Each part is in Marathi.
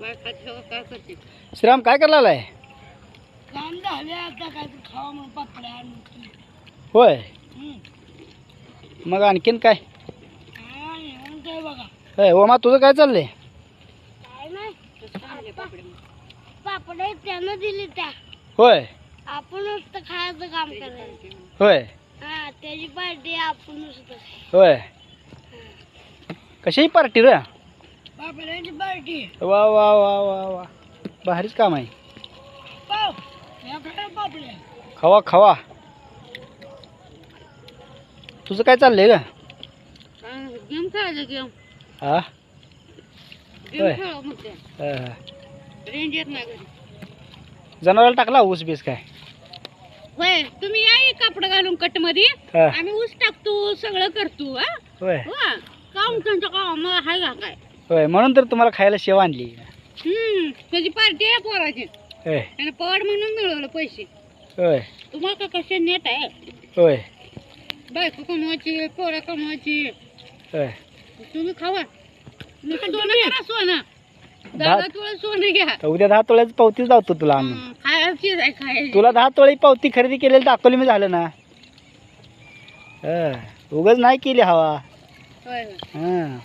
श्रीराम काय करायला आहे? काम झाले आता काय खावा मग पापड्या होय, मग आणखीन काय? काय बघा होय ओमा, तुझं काय चाललंय? काय नाही पापड्या त्यानं दिली त्या होय आपण नुसतं खायचं काम करायचं. होय हा त्याची पार्टी आपण नुसतं होय. कशाही पार्टी रे? पापड्याची पार्टी. वा वा वा वा वा, भारीच काम आहे. पाव या खा पापड्या. खवा खवा. तुझं काय चाललंय का? गेम खेळायचं गेम. हा होय. खेळा म्हणते हा. रेंज येत नाही घरी. जनावराला टाकला ऊस बीस काय? होय तुम्ही या कापड घालून कट मध्ये हा. आम्ही ऊस टाकतो सगळं करतो. हा होय काम त्यांचं काम हाय का काय? होय, म्हणून तर तुम्हाला खायला शेव आणली. त्याची पार्टी आहे पोराची. होय त्याने पवाड म्हणून मिळवलं पैसे. होय तुम्हाला का कसे नेट आहे? होय बायको कमवायची पोरं कमवायची. होय. तुम्ही खावा. सोनं करा सोनं. 10 10 तोळे सोनं घ्या. तर उद्या 10 तोळ्याची पावतीच लावतो तुला आणून. खायची आहे खायची. तुला 10 तोळी पावती खरेदी केलेली दाखवली मी, झालं ना. उगाच नाही केली हवा. होय होय. हां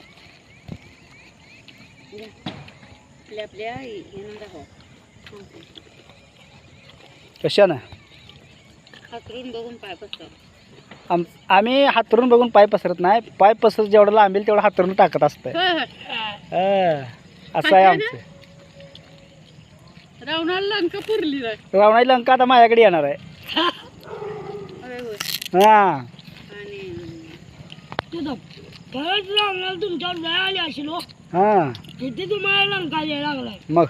आपल्या येणं दाखव. कशानं? हातरून बघून पाय पसरव. आम्ही हातरून बघून पाय पसरत नाही. पाय पसर जेवढं लांबेल तेवढं हातरून टाकत असतंय. होय होय. असं आहे आमचं. रावणाला लंका पुरली नाही. रावणाची लंका आता माझ्याकडे येणार आहे. होय होय. हां आणि तुझं खरंच रावणाला तुमच्यावर दया आली असेल हो. हां किती तुम्हाला लंका यायला लागलाय. मग